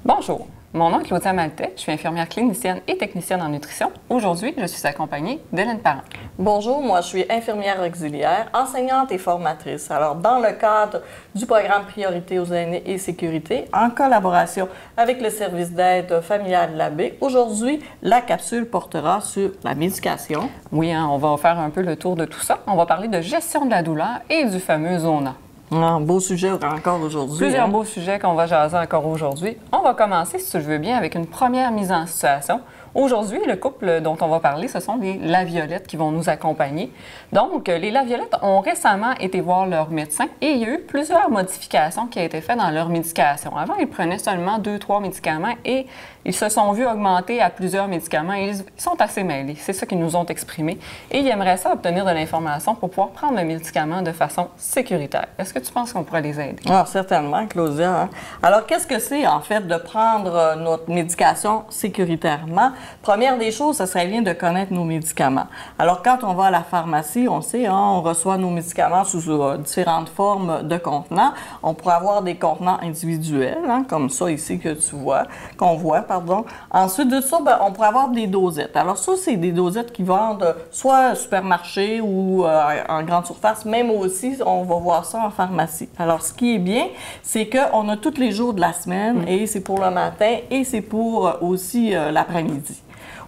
Bonjour, mon nom est Claudia Maltais, je suis infirmière clinicienne et technicienne en nutrition. Aujourd'hui, je suis accompagnée d'Hélène Parent. Bonjour, moi je suis infirmière auxiliaire, enseignante et formatrice. Alors, dans le cadre du programme Priorité aux aînés et sécurité, en collaboration avec le service d'aide familiale de la baie, aujourd'hui, la capsule portera sur la médication. Oui, on va faire un peu le tour de tout ça. On va parler de gestion de la douleur et du fameux Zona. Un beau sujet encore aujourd'hui. Plusieurs beaux sujets qu'on va jaser encore aujourd'hui. On va commencer, si tu veux bien, avec une première mise en situation. Aujourd'hui, le couple dont on va parler, ce sont les Laviolettes qui vont nous accompagner. Donc, les Laviolettes ont récemment été voir leur médecin et il y a eu plusieurs modifications qui ont été faites dans leur médication. Avant, ils prenaient seulement 2-3 médicaments et ils se sont vus augmenter à plusieurs médicaments et ils sont assez mêlés. C'est ça qu'ils nous ont exprimé. Et ils aimeraient ça obtenir de l'information pour pouvoir prendre le médicament de façon sécuritaire. Est-ce que tu penses qu'on pourrait les aider? Ah, certainement, Claudia. Alors, qu'est-ce que c'est, en fait, de prendre notre médication sécuritairement? Première des choses, ça serait bien de connaître nos médicaments. Alors, quand on va à la pharmacie, on sait, on reçoit nos médicaments sous différentes formes de contenants. On pourrait avoir des contenants individuels, comme ça ici que tu vois, qu'on voit, pardon. Ensuite de ça, on pourrait avoir des dosettes. Alors ça, c'est des dosettes qui vendent soit au supermarché ou en grande surface, même aussi, on va voir ça en pharmacie. Alors, ce qui est bien, c'est qu'on a tous les jours de la semaine et c'est pour le matin et c'est pour aussi l'après-midi.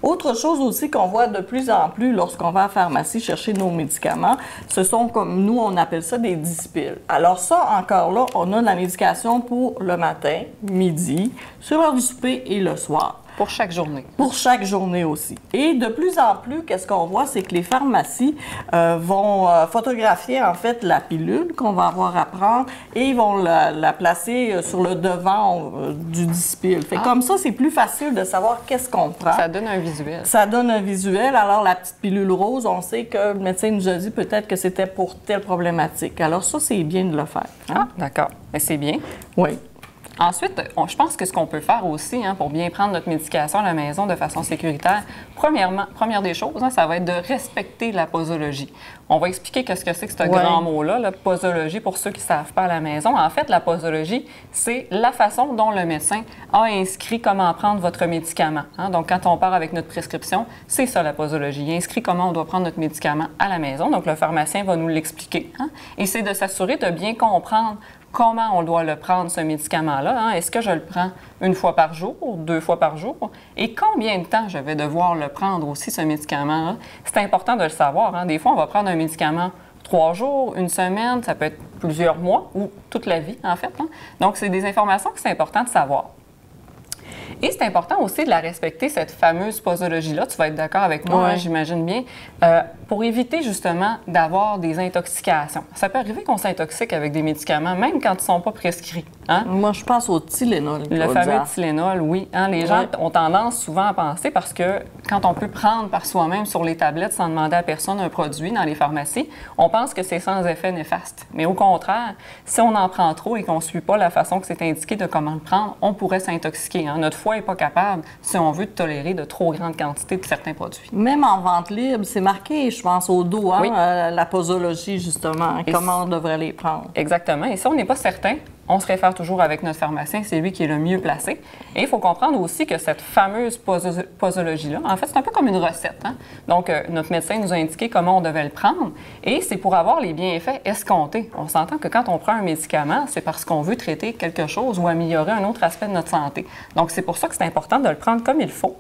Autre chose aussi qu'on voit de plus en plus lorsqu'on va à la pharmacie chercher nos médicaments, ce sont, comme nous, on appelle ça des dispiles. Alors ça, encore là, on a de la médication pour le matin, midi, sur l'heure du souper et le soir. Pour chaque journée. Pour chaque journée aussi. Et de plus en plus, qu'est-ce qu'on voit, c'est que les pharmacies vont photographier en fait la pilule qu'on va avoir à prendre et ils vont la placer sur le devant du dispile. Fait comme ça, c'est plus facile de savoir qu'est-ce qu'on prend. Ça donne un visuel. Ça donne un visuel. Alors, la petite pilule rose, on sait que le médecin nous a dit peut-être que c'était pour telle problématique. Alors ça, c'est bien de le faire. Ah, d'accord. Mais c'est bien. Oui. Ensuite, je pense que ce qu'on peut faire aussi pour bien prendre notre médication à la maison de façon sécuritaire, première des choses, ça va être de respecter la posologie. On va expliquer qu'est-ce que c'est que ce grand mot-là, la posologie, pour ceux qui ne savent pas à la maison. En fait, la posologie, c'est la façon dont le médecin a inscrit comment prendre votre médicament. Donc, quand on part avec notre prescription, c'est ça la posologie. Il inscrit comment on doit prendre notre médicament à la maison. Donc, le pharmacien va nous l'expliquer. Et c'est de s'assurer de bien comprendre comment on doit le prendre, ce médicament-là. Est-ce que je le prends une fois par jour, 2 fois par jour? Et combien de temps je vais devoir le prendre aussi, ce médicament-là? C'est important de le savoir. Des fois, on va prendre un médicament 3 jours, 1 semaine, ça peut être plusieurs mois ou toute la vie, en fait. Donc, c'est des informations que c'est important de savoir. Et c'est important aussi de la respecter, cette fameuse posologie-là. Tu vas être d'accord avec moi, j'imagine bien, pour éviter justement d'avoir des intoxications. Ça peut arriver qu'on s'intoxique avec des médicaments, même quand ils ne sont pas prescrits. Moi, je pense au Tylenol. Le fameux Tylenol, oui. Les gens ont tendance souvent à penser, parce que quand on peut prendre par soi-même sur les tablettes sans demander à personne un produit dans les pharmacies, on pense que c'est sans effet néfaste. Mais au contraire, si on en prend trop et qu'on ne suit pas la façon que c'est indiqué de comment le prendre, on pourrait s'intoxiquer. Notre foie n'est pas capable, si on veut, de tolérer de trop grandes quantités de certains produits. Même en vente libre, c'est marqué, je pense, au dos, la posologie, justement, comment on devrait les prendre. Exactement. Et si on n'est pas certain, on se réfère toujours avec notre pharmacien, c'est lui qui est le mieux placé. Et il faut comprendre aussi que cette fameuse posologie-là, en fait, c'est un peu comme une recette. Donc, notre médecin nous a indiqué comment on devait le prendre et c'est pour avoir les bienfaits escomptés. On s'entend que quand on prend un médicament, c'est parce qu'on veut traiter quelque chose ou améliorer un autre aspect de notre santé. Donc, c'est pour ça que c'est important de le prendre comme il faut.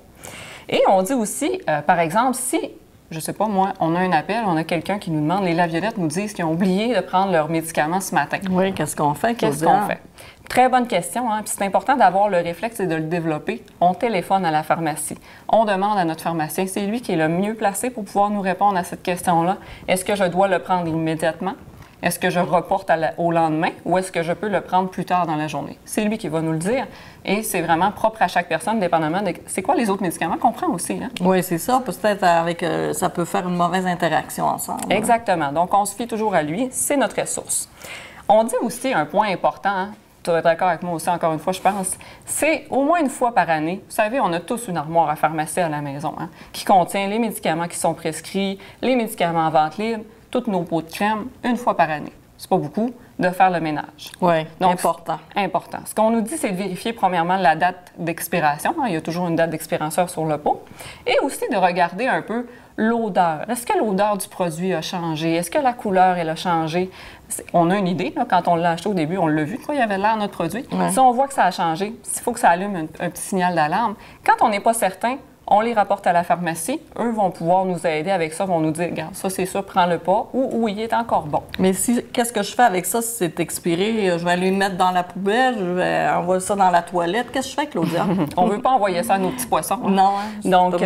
Et on dit aussi, par exemple, si je sais pas, moi, on a un appel, on a quelqu'un qui nous demande, les Laviolettes nous disent qu'ils ont oublié de prendre leurs médicaments ce matin. Oui, qu'est-ce qu'on fait? Qu'est-ce qu'on fait? Très bonne question, Puis c'est important d'avoir le réflexe et de le développer. On téléphone à la pharmacie. On demande à notre pharmacien, c'est lui qui est le mieux placé pour pouvoir nous répondre à cette question-là. Est-ce que je dois le prendre immédiatement? Est-ce que je reporte au lendemain ou est-ce que je peux le prendre plus tard dans la journée? C'est lui qui va nous le dire et c'est vraiment propre à chaque personne, dépendamment de c'est quoi les autres médicaments qu'on prend aussi. Oui, c'est ça. Peut-être avec ça peut faire une mauvaise interaction ensemble. Exactement. Donc, on se fie toujours à lui. C'est notre ressource. On dit aussi un point important, tu vas être d'accord avec moi aussi, encore une fois, je pense, c'est au moins une fois par année. Vous savez, on a tous une armoire à pharmacie à la maison qui contient les médicaments qui sont prescrits, les médicaments en vente libre, toutes nos pots de crème, une fois par année. C'est pas beaucoup, de faire le ménage. Oui, important. Important. Ce qu'on nous dit, c'est de vérifier premièrement la date d'expiration. Il y a toujours une date d'expiration sur le pot. Et aussi de regarder un peu l'odeur. Est-ce que l'odeur du produit a changé? Est-ce que la couleur, elle a changé? On a une idée, là, quand on l'a acheté au début, on l'a vu, quoi, il y avait l'air notre produit. Ouais. Si on voit que ça a changé, il faut que ça allume un petit signal d'alarme. Quand on n'est pas certain, on les rapporte à la pharmacie. Eux vont pouvoir nous aider avec ça, vont nous dire, regarde, ça c'est sûr, prends-le pas, ou il est encore bon. Mais qu'est-ce que je fais avec ça si c'est expiré? Je vais aller le mettre dans la poubelle, je vais envoyer ça dans la toilette. Qu'est-ce que je fais, Claudia? On ne veut pas envoyer ça à nos petits poissons. Non, donc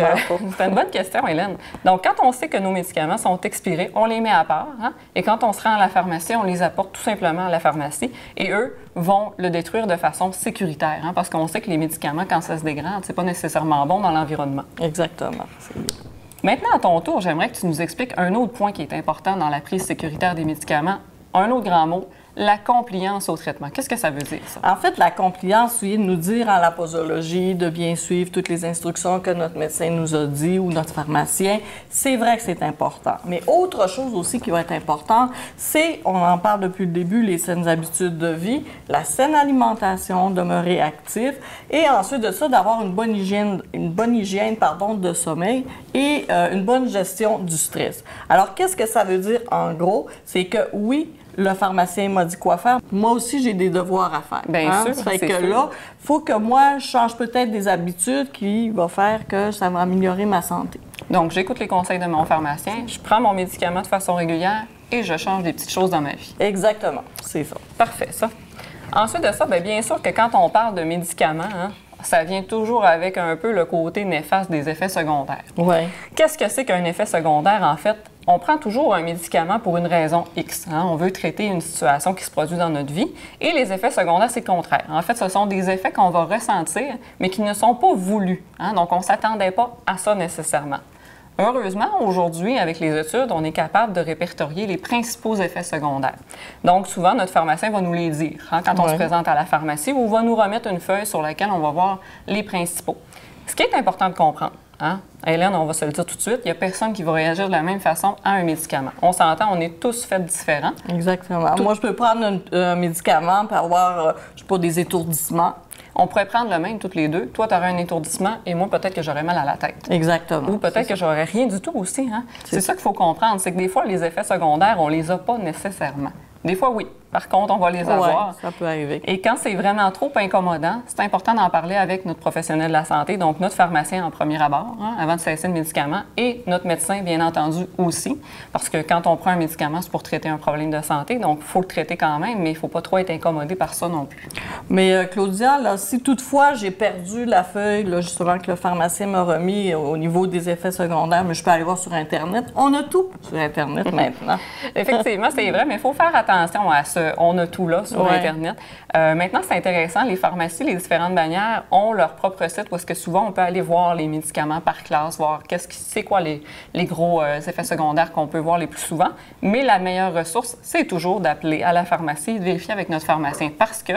c'est une bonne question, Hélène. Donc, quand on sait que nos médicaments sont expirés, on les met à part. Et quand on se rend à la pharmacie, on les apporte tout simplement à la pharmacie. Et eux vont le détruire de façon sécuritaire. Parce qu'on sait que les médicaments, quand ça se dégrade, c'est pas nécessairement bon dans l'environnement. Exactement. C'est bien. Maintenant, à ton tour, j'aimerais que tu nous expliques un autre point qui est important dans la prise sécuritaire des médicaments. Un autre grand mot, la compliance au traitement. Qu'est-ce que ça veut dire, ça? En fait, la compliance, c'est de nous dire en la posologie de bien suivre toutes les instructions que notre médecin nous a dit ou notre pharmacien. C'est vrai que c'est important. Mais autre chose aussi qui va être importante, c'est, on en parle depuis le début, les saines habitudes de vie, la saine alimentation, demeurer actif, et ensuite de ça, d'avoir une bonne hygiène de sommeil et une bonne gestion du stress. Alors, qu'est-ce que ça veut dire en gros? C'est que oui, le pharmacien m'a dit quoi faire. Moi aussi, j'ai des devoirs à faire. Bien sûr, ça fait que là, il faut que moi, je change peut-être des habitudes qui vont faire que ça va améliorer ma santé. Donc, j'écoute les conseils de mon pharmacien, je prends mon médicament de façon régulière et je change des petites choses dans ma vie. Exactement, c'est ça. Parfait, ça. Ensuite de ça, bien sûr que quand on parle de médicaments, ça vient toujours avec un peu le côté néfaste des effets secondaires. Oui. Qu'est-ce que c'est qu'un effet secondaire, en fait? On prend toujours un médicament pour une raison X. On veut traiter une situation qui se produit dans notre vie. Et les effets secondaires, c'est le contraire. En fait, ce sont des effets qu'on va ressentir, mais qui ne sont pas voulus. Donc, on ne s'attendait pas à ça nécessairement. Heureusement, aujourd'hui, avec les études, on est capable de répertorier les principaux effets secondaires. Donc, souvent, notre pharmacien va nous les dire quand on se présente à la pharmacie ou va nous remettre une feuille sur laquelle on va voir les principaux. Ce qui est important de comprendre, Hélène, on va se le dire tout de suite, il n'y a personne qui va réagir de la même façon à un médicament. On s'entend, on est tous faits différents. Exactement. Moi, je peux prendre un médicament pour avoir, je sais pas, des étourdissements. On pourrait prendre le même toutes les deux. Toi, tu aurais un étourdissement et moi, peut-être que j'aurais mal à la tête. Exactement. Ou peut-être que j'aurais rien du tout aussi. C'est ça qu'il faut comprendre, c'est que des fois, les effets secondaires, on les a pas nécessairement. Des fois, oui. Par contre, on va les avoir. Oui, ça peut arriver. Et quand c'est vraiment trop incommodant, c'est important d'en parler avec notre professionnel de la santé, donc notre pharmacien en premier abord, avant de cesser le médicament, et notre médecin, bien entendu, aussi. Parce que quand on prend un médicament, c'est pour traiter un problème de santé, donc il faut le traiter quand même, mais il ne faut pas trop être incommodé par ça non plus. Mais Claudia, là, si toutefois j'ai perdu la feuille, là, justement, que le pharmacien m'a remis au niveau des effets secondaires, mais je peux aller voir sur Internet. On a tout sur Internet maintenant. Effectivement, c'est vrai, mais il faut faire attention à ça. On a tout là sur Internet. Maintenant, c'est intéressant, les pharmacies, les différentes bannières ont leur propre site où est-ce que souvent on peut aller voir les médicaments par classe, voir c'est quoi les gros effets secondaires qu'on peut voir les plus souvent. Mais la meilleure ressource, c'est toujours d'appeler à la pharmacie et de vérifier avec notre pharmacien parce que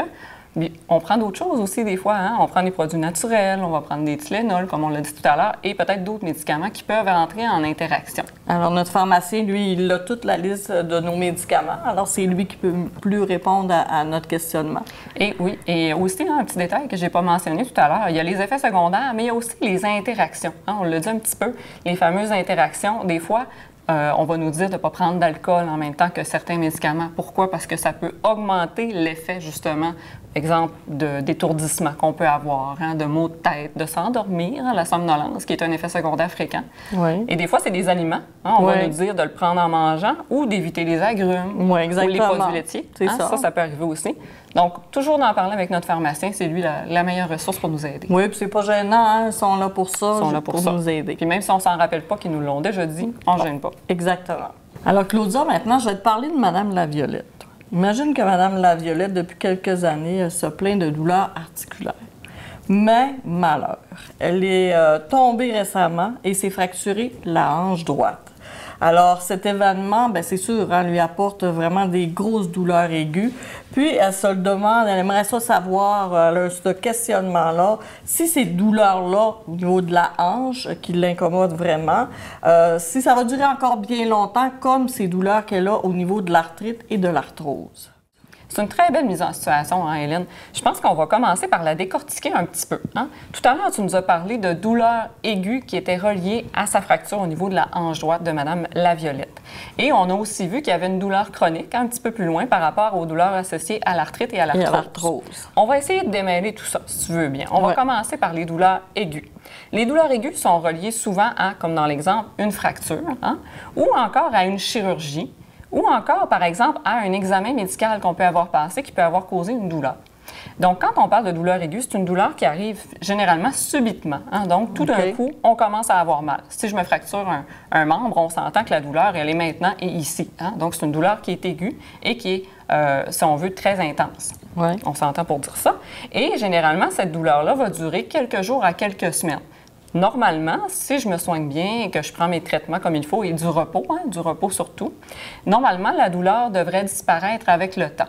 on prend d'autres choses aussi des fois. On prend des produits naturels, on va prendre des Tylenol, comme on l'a dit tout à l'heure, et peut-être d'autres médicaments qui peuvent entrer en interaction. Alors, notre pharmacien, lui, il a toute la liste de nos médicaments. Alors, c'est lui qui peut plus répondre à notre questionnement. Et oui, et aussi, un petit détail que je n'ai pas mentionné tout à l'heure, il y a les effets secondaires, mais il y a aussi les interactions. On l'a dit un petit peu, les fameuses interactions. Des fois, on va nous dire de ne pas prendre d'alcool en même temps que certains médicaments. Pourquoi? Parce que ça peut augmenter l'effet, justement, exemple, d'étourdissement qu'on peut avoir, de maux de tête, de s'endormir, la somnolence, qui est un effet secondaire fréquent. Oui. Et des fois, c'est des aliments. On va nous dire de le prendre en mangeant ou d'éviter les agrumes ou les produits laitiers. Ça peut arriver aussi. Donc, toujours d'en parler avec notre pharmacien, c'est lui la meilleure ressource pour nous aider. Oui, puis c'est pas gênant, ils sont là pour ça, pour nous aider. Puis même si on s'en rappelle pas qu'ils nous l'ont déjà dit, on ne gêne pas. Exactement. Alors, Claudia, maintenant, je vais te parler de Mme Laviolette. Imagine que Mme Laviolette, depuis quelques années, elle se plaint de douleurs articulaires. Mais, malheur, elle est tombée récemment et s'est fracturée la hanche droite. Alors, cet événement, bien, c'est sûr, hein, lui apporte vraiment des grosses douleurs aiguës. Puis, elle se le demande, elle aimerait ça savoir, ce questionnement-là, si ces douleurs-là, au niveau de la hanche, qui l'incommodent vraiment, si ça va durer encore bien longtemps, comme ces douleurs qu'elle a au niveau de l'arthrite et de l'arthrose. C'est une très belle mise en situation, hein, Hélène. Je pense qu'on va commencer par la décortiquer un petit peu. Hein? Tout à l'heure, tu nous as parlé de douleurs aiguës qui étaient reliées à sa fracture au niveau de la hanche droite de Mme Laviolette. Et on a aussi vu qu'il y avait une douleur chronique un petit peu plus loin par rapport aux douleurs associées à l'arthrite et à l'arthrose. On va essayer de démêler tout ça, si tu veux bien. On va commencer par les douleurs aiguës. Les douleurs aiguës sont reliées souvent à, comme dans l'exemple, une fracture, hein? Ou encore à une chirurgie, ou encore, par exemple, à un examen médical qu'on peut avoir passé qui peut avoir causé une douleur. Donc, quand on parle de douleur aiguë, c'est une douleur qui arrive généralement subitement. Hein? Donc, tout d'un coup, on commence à avoir mal. Si je me fracture un membre, on s'entend que la douleur, elle est maintenant et ici. Hein? Donc, c'est une douleur qui est aiguë et qui est, si on veut, très intense. Ouais. On s'entend pour dire ça. Et généralement, cette douleur-là va durer quelques jours à quelques semaines. Normalement, si je me soigne bien et que je prends mes traitements comme il faut et du repos surtout, normalement, la douleur devrait disparaître avec le temps.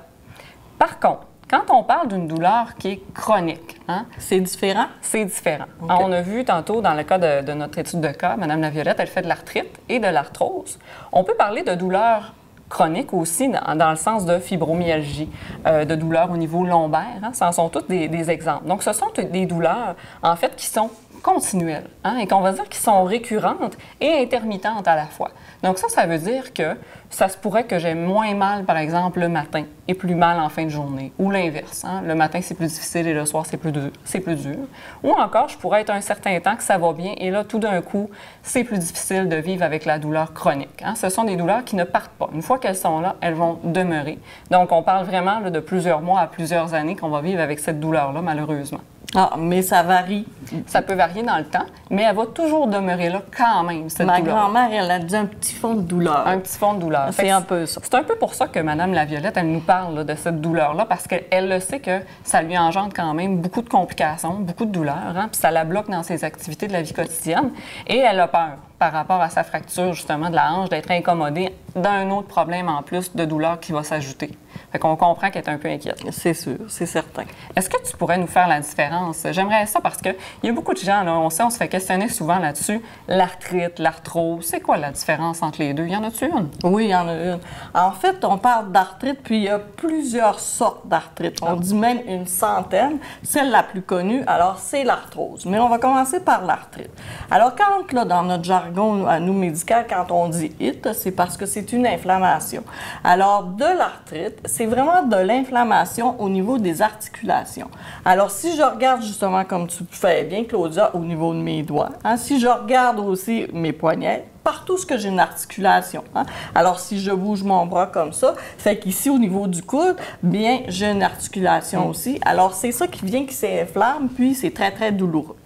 Par contre, quand on parle d'une douleur qui est chronique, hein, c'est différent? C'est différent. Okay. Alors, on a vu tantôt dans le cas de notre étude de cas, Mme Laviolette, elle fait de l'arthrite et de l'arthrose. On peut parler de douleur chronique aussi dans le sens de fibromyalgie, de douleurs au niveau lombaire. Hein, ça en sont tous des exemples. Donc, ce sont des douleurs, en fait, qui sont continuelles, hein, et qu'on va dire qui sont récurrentes et intermittentes à la fois. Donc ça veut dire que ça se pourrait que j'ai moins mal, par exemple, le matin et plus mal en fin de journée, ou l'inverse. Hein? Le matin, c'est plus difficile et le soir, c'est plus dur. Ou encore, je pourrais être un certain temps que ça va bien et là, tout d'un coup, c'est plus difficile de vivre avec la douleur chronique. Hein? Ce sont des douleurs qui ne partent pas. Une fois qu'elles sont là, elles vont demeurer. Donc, on parle vraiment là, de plusieurs mois à plusieurs années qu'on va vivre avec cette douleur-là, malheureusement. Ah, mais ça varie. Ça peut varier dans le temps, mais elle va toujours demeurer là quand même, cette douleur. Ma grand-mère, elle a dit un petit fond de douleur. Un petit fond de douleur. C'est un peu ça. C'est un peu pour ça que Mme Laviolette, elle nous parle là, de cette douleur-là, parce qu'elle le sait que ça lui engendre quand même beaucoup de complications, beaucoup de douleurs, hein, puis ça la bloque dans ses activités de la vie quotidienne. Et elle a peur par rapport à sa fracture, justement, de la hanche, d'être incommodée d'un autre problème en plus de douleur qui va s'ajouter. Fait qu'on comprend qu'elle est un peu inquiète. C'est sûr, c'est certain. Est-ce que tu pourrais nous faire la différence? J'aimerais ça parce qu'il y a beaucoup de gens, là, on sait, on se fait questionner souvent là-dessus. L'arthrite, l'arthrose, c'est quoi la différence entre les deux? Y en a-tu une? Oui, il y en a une. En fait, on parle d'arthrite, puis il y a plusieurs sortes d'arthrite. On dit même une centaine. Celle la plus connue, alors, c'est l'arthrose. Mais on va commencer par l'arthrite. Alors, quand, là, dans notre jargon, à nous, médical, quand on dit « it », c'est parce que c'est une inflammation. Alors, de l'arthrite, c'est vraiment de l'inflammation au niveau des articulations. Alors, si je regarde justement, comme tu fais bien, Claudia, au niveau de mes doigts, hein, si je regarde aussi mes poignets, partout ce que j'ai une articulation. Hein. Alors, si je bouge mon bras comme ça, fait qu'ici, au niveau du coude, bien, j'ai une articulation aussi. Alors, c'est ça qui vient, qui s'inflamme, puis c'est très, très douloureux.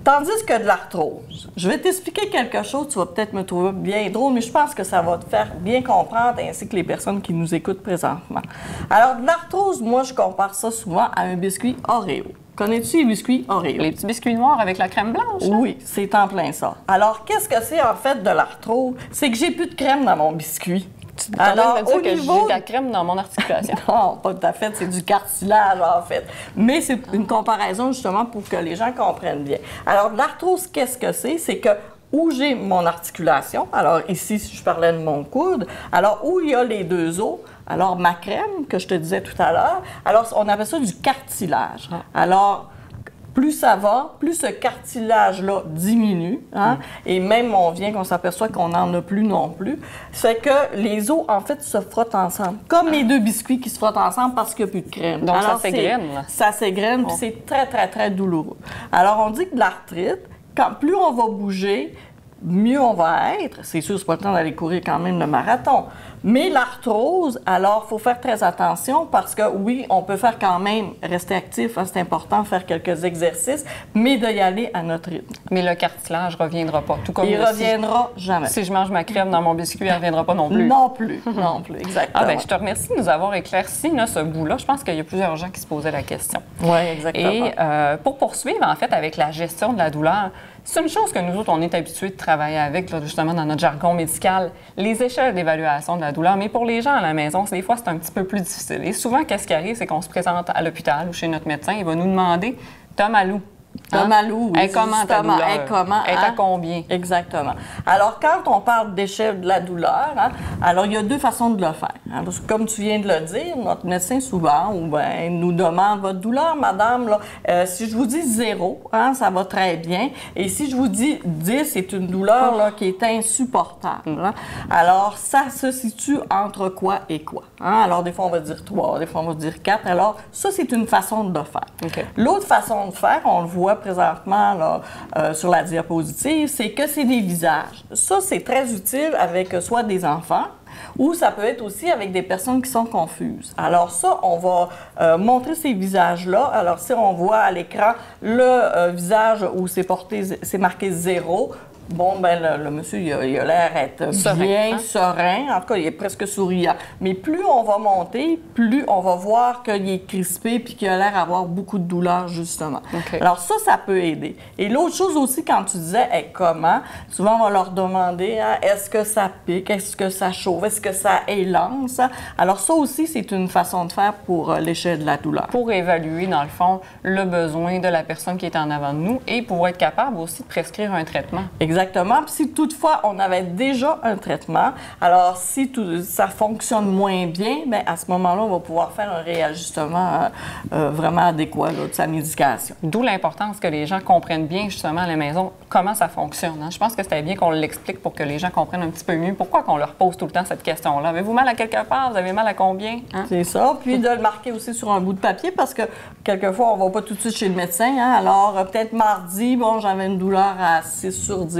Tandis que de l'arthrose, je vais t'expliquer quelque chose, tu vas peut-être me trouver bien drôle, mais je pense que ça va te faire bien comprendre, ainsi que les personnes qui nous écoutent présentement. Alors, de l'arthrose, moi, je compare ça souvent à un biscuit Oreo. Connais-tu les biscuits Oreo? Les petits biscuits noirs avec la crème blanche? Hein? Oui, c'est en plein ça. Alors, qu'est-ce que c'est en fait de l'arthrose? C'est que j'ai plus de crème dans mon biscuit. Alors, au niveau... j'ai de la crème dans mon articulation. Non, pas tout à fait, c'est du cartilage en fait. Mais c'est une comparaison justement pour que les gens comprennent bien. Alors, l'arthrose, qu'est-ce que c'est? C'est que où j'ai mon articulation, alors ici, si je parlais de mon coude, alors où il y a les deux os, alors ma crème, que je te disais tout à l'heure, alors on appelle ça du cartilage. Alors, plus ça va, plus ce cartilage-là diminue, hein, et même on vient qu'on s'aperçoit qu'on n'en a plus non plus. C'est que les os, en fait, se frottent ensemble, comme les deux biscuits qui se frottent ensemble parce qu'il n'y a plus de crème. Donc, alors, ça s'égrène, là. Ça s'égrène, puis c'est très, très, très douloureux. Alors, on dit que de l'arthrite, plus on va bouger, mieux on va être. C'est sûr, c'est pas le temps d'aller courir quand même le marathon. Mais l'arthrose, alors, il faut faire très attention parce que oui, on peut faire quand même rester actif, hein, c'est important, faire quelques exercices, mais d'y aller à notre rythme. Mais le cartilage ne reviendra pas, tout comme il ne reviendra jamais. Si je mange ma crème dans mon biscuit, elle ne reviendra pas non plus. Non plus, non plus, exactement. Ah ben, je te remercie de nous avoir éclairci là, ce bout-là. Je pense qu'il y a plusieurs gens qui se posaient la question. Oui, exactement. Et pour poursuivre, en fait, avec la gestion de la douleur, C'est une chose que nous autres, on est habitués de travailler avec, là, justement, dans notre jargon médical, les échelles d'évaluation de la douleur. Mais pour les gens à la maison, des fois, c'est un petit peu plus difficile. Et souvent, qu'est-ce qui arrive, c'est qu'on se présente à l'hôpital ou chez notre médecin, il va nous demander « T'as mal où? » T'as mal où? Elle comment ta douleur? Elle est à hein? combien? Exactement. Alors, quand on parle d'échelle de la douleur, hein, alors il y a deux façons de le faire. Hein, parce que comme tu viens de le dire, notre médecin souvent nous demande votre douleur, madame, là, si je vous dis 0, hein, ça va très bien. Et si je vous dis 10, c'est une douleur là, qui est insupportable. Hein. Alors, ça se situe entre quoi et quoi? Hein? Alors, des fois, on va dire 3, des fois, on va dire 4. Alors, ça, c'est une façon de le faire. Okay. L'autre façon de faire, on le voit présentement là, sur la diapositive, c'est que c'est des visages. Ça, c'est très utile avec soit des enfants ou ça peut être aussi avec des personnes qui sont confuses. Alors ça, on va montrer ces visages-là. Alors si on voit à l'écran le visage où c'est marqué 0, bon, ben le monsieur, il a l'air d'être bien serein. En tout cas, il est presque souriant. Mais plus on va monter, plus on va voir qu'il est crispé puis qu'il a l'air d'avoir beaucoup de douleur, justement. Okay. Alors ça peut aider. Et l'autre chose aussi, quand tu disais comment, souvent on va leur demander, hein, est-ce que ça pique, est-ce que ça chauffe, est-ce que ça élance? Alors ça aussi, c'est une façon de faire pour l'échelle de la douleur. Pour évaluer, dans le fond, le besoin de la personne qui est en avant de nous et pour être capable aussi de prescrire un traitement. Exactement. Puis si toutefois on avait déjà un traitement, alors si ça fonctionne moins bien, bien à ce moment-là, on va pouvoir faire un réajustement vraiment adéquat là, de sa médication. D'où l'importance que les gens comprennent bien justement à la maison comment ça fonctionne. Hein? Je pense que c'était bien qu'on l'explique pour que les gens comprennent un petit peu mieux pourquoi qu'on leur pose tout le temps cette question-là. Avez-vous mal à quelque part? Vous avez mal à combien? Hein? C'est ça. Puis de le marquer aussi sur un bout de papier parce que quelquefois, on ne va pas tout de suite chez le médecin. Hein? Alors peut-être mardi, bon, j'avais une douleur à 6 sur 10.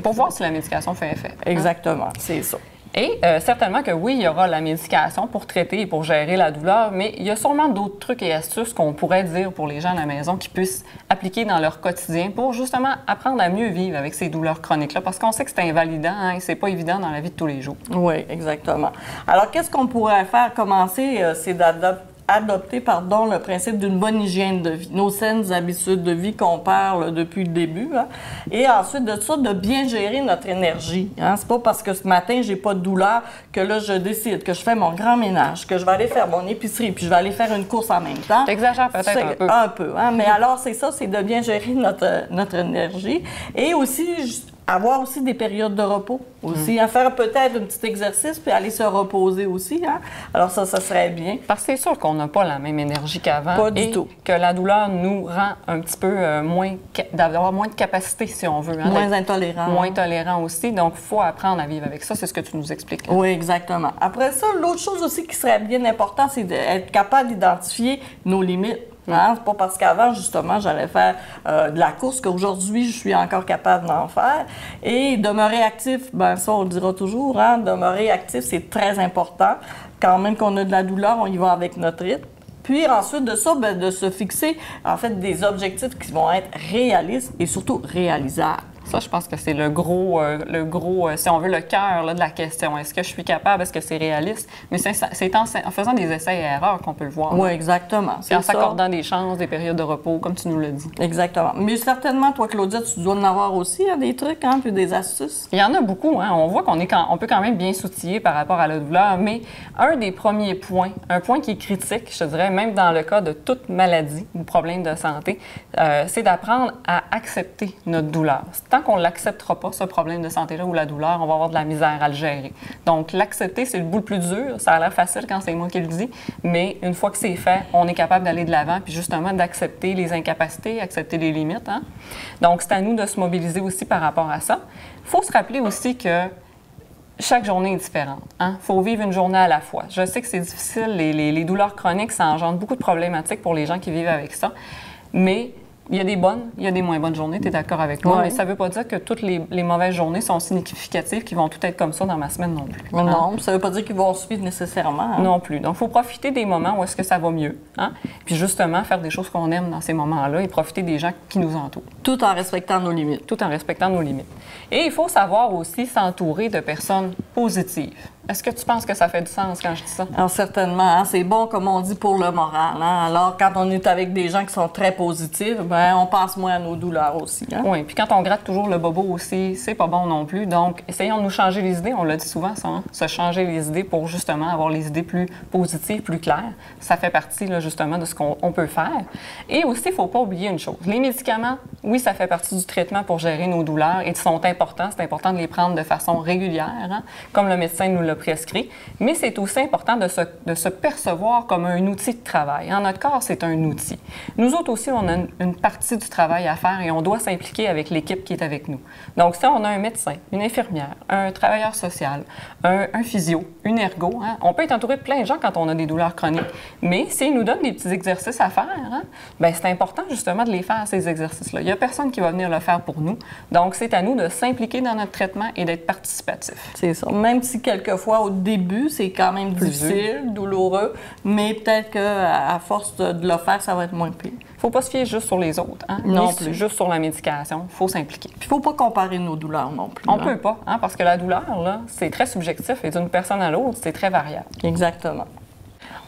Pour voir si la médication fait effet. Exactement, hein? C'est ça. Et certainement que oui, il y aura la médication pour traiter et pour gérer la douleur, mais il y a sûrement d'autres trucs et astuces qu'on pourrait dire pour les gens à la maison qui puissent appliquer dans leur quotidien pour justement apprendre à mieux vivre avec ces douleurs chroniques-là, parce qu'on sait que c'est invalidant hein, et c'est pas évident dans la vie de tous les jours. Oui, exactement. Alors, qu'est-ce qu'on pourrait faire? Commencer, c'est adopter le principe d'une bonne hygiène de vie, nos saines habitudes de vie qu'on parle depuis le début. Hein? Et ensuite de ça, de bien gérer notre énergie. Hein? C'est pas parce que ce matin, j'ai pas de douleur que là, je décide que je fais mon grand ménage, que je vais aller faire mon épicerie, puis je vais aller faire une course en même temps. T'exagères peut-être un peu. Un peu, hein? Mais alors, c'est ça, c'est de bien gérer notre énergie. Et aussi, avoir aussi des périodes de repos aussi, à faire peut-être un petit exercice puis aller se reposer aussi. Hein? Alors ça serait bien. Parce que c'est sûr qu'on n'a pas la même énergie qu'avant. Pas du tout. Que la douleur nous rend un petit peu d'avoir moins de capacité, si on veut. Hein, moins intolérant. Moins tolérant aussi. Donc, il faut apprendre à vivre avec ça. C'est ce que tu nous expliques. Hein? Oui, exactement. Après ça, l'autre chose aussi qui serait bien important, c'est d'être capable d'identifier nos limites. Hein? C'est pas parce qu'avant, justement, j'allais faire de la course qu'aujourd'hui, je suis encore capable d'en faire. Et demeurer actif, bien ça, on le dira toujours, hein? Demeurer actif, c'est très important. Quand même qu'on a de la douleur, on y va avec notre rythme. Puis ensuite de ça, bien, de se fixer, en fait, des objectifs qui vont être réalistes et surtout réalisables. Ça, je pense que c'est le gros, si on veut, le cœur là, de la question. Est-ce que je suis capable? Est-ce que c'est réaliste? Mais c'est en faisant des essais et erreurs qu'on peut le voir. Oui, exactement. Et en s'accordant des chances, des périodes de repos, comme tu nous l'as dit. Exactement. Mais certainement, toi, Claudia, tu dois en avoir aussi, hein, des trucs, hein, puis des astuces. Il y en a beaucoup. Hein. On voit on peut quand même bien s'outiller par rapport à la douleur, mais un des premiers points, un point qui est critique, je te dirais, même dans le cas de toute maladie ou problème de santé, c'est d'apprendre à accepter notre douleur. Tant qu'on ne l'acceptera pas, ce problème de santé-là ou la douleur, on va avoir de la misère à le gérer. Donc, l'accepter, c'est le bout le plus dur. Ça a l'air facile quand c'est moi qui le dis, mais une fois que c'est fait, on est capable d'aller de l'avant puis justement d'accepter les incapacités, accepter les limites. Hein? Donc, c'est à nous de se mobiliser aussi par rapport à ça. Il faut se rappeler aussi que chaque journée est différente. Il faut vivre une journée à la fois. Je sais que c'est difficile. Les douleurs chroniques, ça engendre beaucoup de problématiques pour les gens qui vivent avec ça, mais il y a des bonnes, il y a des moins bonnes journées, tu es d'accord avec moi, mais ça ne veut pas dire que toutes les mauvaises journées sont significatives, qui vont tout être comme ça dans ma semaine non plus. Non, ça ne veut pas dire qu'ils vont suivre nécessairement. Hein? Non plus. Donc, il faut profiter des moments où est-ce que ça va mieux. Hein? Puis justement, faire des choses qu'on aime dans ces moments-là et profiter des gens qui nous entourent. Tout en respectant nos limites. Tout en respectant nos limites. Et il faut savoir aussi s'entourer de personnes positives. Est-ce que tu penses que ça fait du sens quand je dis ça? Alors, certainement, hein, c'est bon, comme on dit, pour le moral. Hein. Alors, quand on est avec des gens qui sont très positifs, ben, on pense moins à nos douleurs aussi. Hein. Oui, puis quand on gratte toujours le bobo aussi, c'est pas bon non plus. Donc, essayons de nous changer les idées. On l'a dit souvent, ça, hein? Se changer les idées pour justement avoir les idées plus positives, plus claires. Ça fait partie, là, justement, de ce qu'on peut faire. Et aussi, il ne faut pas oublier une chose. Les médicaments, oui, ça fait partie du traitement pour gérer nos douleurs et ils sont importants. C'est important de les prendre de façon régulière, hein, comme le médecin nous l'a prescrit. Mais c'est aussi important de se percevoir comme un outil de travail. Hein, notre corps, c'est un outil. Nous autres aussi, on a une partie du travail à faire et on doit s'impliquer avec l'équipe qui est avec nous. Donc, si on a un médecin, une infirmière, un travailleur social, un physio, une ergo, hein, on peut être entouré de plein de gens quand on a des douleurs chroniques. Mais s'ils nous donnent des petits exercices à faire, hein, bien, c'est important justement de les faire, ces exercices-là. Il n'y a personne qui va venir le faire pour nous. Donc, c'est à nous de s'impliquer dans notre traitement et d'être participatif. C'est ça. Même si quelquefois, au début, c'est quand même difficile, douloureux, mais peut-être qu'à force de le faire, ça va être moins pire. Il ne faut pas se fier juste sur les autres, hein? Non plus. Juste sur la médication. Il faut s'impliquer. Puis il ne faut pas comparer nos douleurs non plus. On ne peut pas, hein? Parce que la douleur, là, c'est très subjectif et d'une personne à l'autre, c'est très variable. Exactement.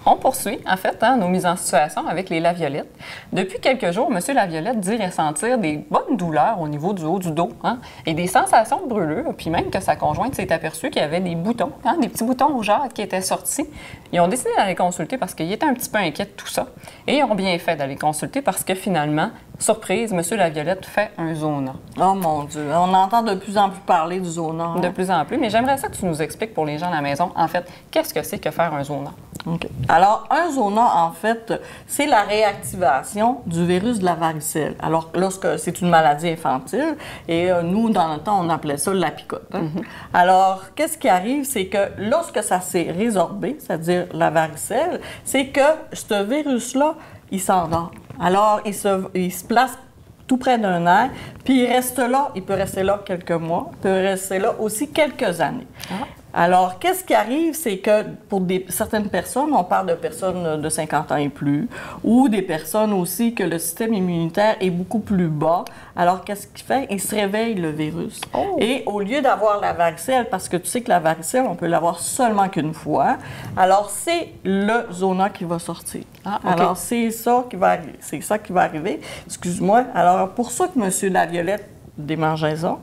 On poursuit, en fait, hein, nos mises en situation avec les Laviolette. Depuis quelques jours, M. Laviolette dit ressentir des bonnes douleurs au niveau du haut du dos, hein, et des sensations de brûlure, puis même que sa conjointe s'est aperçue qu'il y avait des boutons, hein, des petits boutons rougeâtres qui étaient sortis. Ils ont décidé d'aller consulter parce qu'ils étaient un petit peu inquiets de tout ça. Et ils ont bien fait d'aller consulter parce que finalement, surprise, M. Laviolette fait un zona. Oh mon Dieu, on entend de plus en plus parler du zona. Hein? De plus en plus, mais j'aimerais ça que tu nous expliques pour les gens à la maison, en fait, qu'est-ce que c'est que faire un zona? Okay. Alors, un zona, en fait, c'est la réactivation du virus de la varicelle. Alors, lorsque c'est une maladie infantile, et nous, dans le temps, on appelait ça la picote. Hein? Alors, qu'est-ce qui arrive? C'est que lorsque ça s'est résorbé, c'est-à-dire la varicelle, c'est que ce virus-là, il s'endort. Alors, il se place tout près d'un nerf, puis il reste là, il peut rester là quelques mois, il peut rester là aussi quelques années. Ah. Alors, qu'est-ce qui arrive, c'est que pour certaines personnes, on parle de personnes de 50 ans et plus, ou des personnes aussi que le système immunitaire est beaucoup plus bas. Alors, qu'est-ce qu'il fait? Il se réveille, le virus. Oh. Et au lieu d'avoir la varicelle, parce que tu sais que la varicelle, on peut l'avoir seulement qu'une fois, alors c'est le zona qui va sortir. Ah, okay. Alors, c'est ça qui va arriver. Excuse-moi. Alors, pour ça que M. Laviolette, des mangeaisons.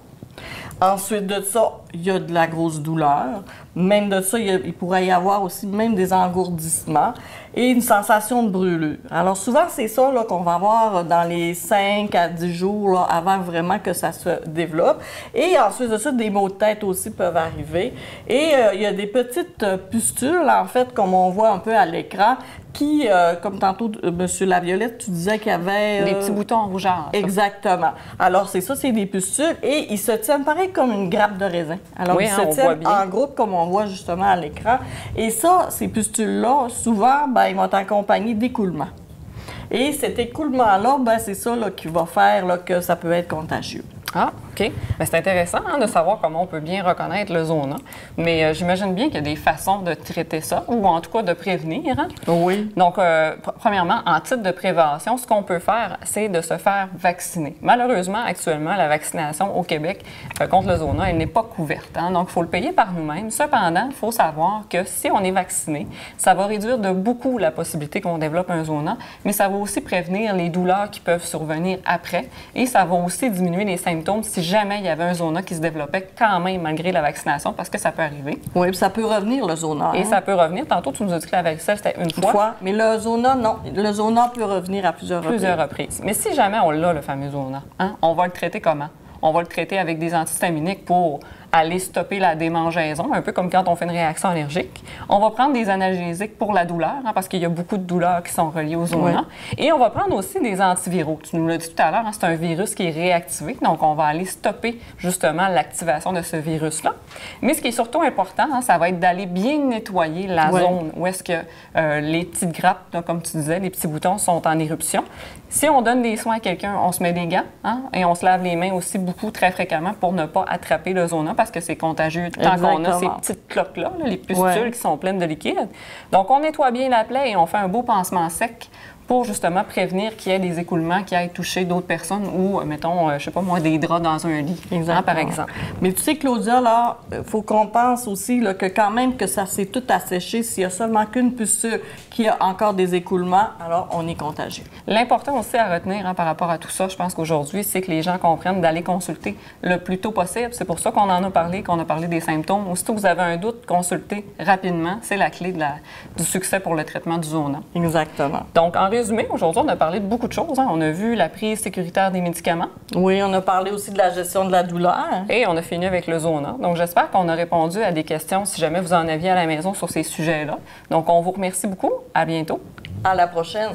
Ensuite de ça, il y a de la grosse douleur. Même de ça, il pourrait y avoir aussi même des engourdissements et une sensation de brûlure. Alors souvent, c'est ça qu'on va avoir dans les 5 à 10 jours là, avant vraiment que ça se développe. Et ensuite de ça, des maux de tête aussi peuvent arriver. Et il y a des petites pustules, en fait, comme on voit un peu à l'écran, qui, comme tantôt, M. Laviolette, tu disais qu'il y avait... des petits boutons rougeâtres. Exactement. Alors, c'est ça, c'est des pustules et ils se tiennent pareil comme une grappe de raisin. Alors, oui, ils se tiennent en groupe, comme on voit justement à l'écran. Et ça, ces pustules-là, souvent, ben, ils vont accompagner d'écoulements. Et cet écoulement-là, ben, c'est ça là, qui va faire là, que ça peut être contagieux. Ah, OK. Bien, c'est intéressant hein, de savoir comment on peut bien reconnaître le zona. Mais j'imagine bien qu'il y a des façons de traiter ça, ou en tout cas de prévenir. Hein? Oui. Donc, premièrement, en titre de prévention, ce qu'on peut faire, c'est de se faire vacciner. Malheureusement, actuellement, la vaccination au Québec contre le zona, elle n'est pas couverte. Hein? Donc, il faut le payer par nous-mêmes. Cependant, il faut savoir que si on est vacciné, ça va réduire de beaucoup la possibilité qu'on développe un zona, mais ça va aussi prévenir les douleurs qui peuvent survenir après et ça va aussi diminuer les symptômes si jamais il y avait un zona qui se développait quand même malgré la vaccination, parce que ça peut arriver. Oui, puis ça peut revenir, le zona. Et ça peut revenir. Tantôt, tu nous as dit que la varicelle, c'était une fois. Mais le zona, non. Le zona peut revenir à plusieurs reprises. Mais si jamais on l'a, le fameux zona, hein, on va le traiter comment? On va le traiter avec des antihistaminiques pour aller stopper la démangeaison, un peu comme quand on fait une réaction allergique. On va prendre des analgésiques pour la douleur, hein, parce qu'il y a beaucoup de douleurs qui sont reliées au zona. Oui. Et on va prendre aussi des antiviraux. Tu nous l'as dit tout à l'heure, hein, c'est un virus qui est réactivé, donc on va aller stopper justement l'activation de ce virus-là. Mais ce qui est surtout important, hein, ça va être d'aller bien nettoyer la zone où est-ce que les petites grappes, là, comme tu disais, les petits boutons sont en éruption. Si on donne des soins à quelqu'un, on se met des gants hein, et on se lave les mains aussi beaucoup, très fréquemment pour ne pas attraper le zona parce que c'est contagieux tant qu'on a ces petites cloques-là, là, les pustules qui sont pleines de liquide. Donc, on nettoie bien la plaie et on fait un beau pansement sec pour justement prévenir qu'il y ait des écoulements qui aient touché d'autres personnes ou, mettons, je ne sais pas moi, des draps dans un lit, hein, par exemple. Mais tu sais, Claudia, là, il faut qu'on pense aussi là, que quand même que ça s'est tout asséché, s'il y a seulement qu'une puce qui a encore des écoulements, alors on est contagieux. L'important aussi à retenir hein, par rapport à tout ça, je pense qu'aujourd'hui, c'est que les gens comprennent d'aller consulter le plus tôt possible. C'est pour ça qu'on en a parlé, qu'on a parlé des symptômes. Aussitôt que vous avez un doute, consultez rapidement. C'est la clé du succès pour le traitement du zoonote. Exactement. Donc, en résumé, aujourd'hui, on a parlé de beaucoup de choses. Hein. On a vu la prise sécuritaire des médicaments. Oui, on a parlé aussi de la gestion de la douleur. Et on a fini avec le zoonote. Donc, j'espère qu'on a répondu à des questions si jamais vous en aviez à la maison sur ces sujets-là. Donc, on vous remercie beaucoup. À bientôt. À la prochaine.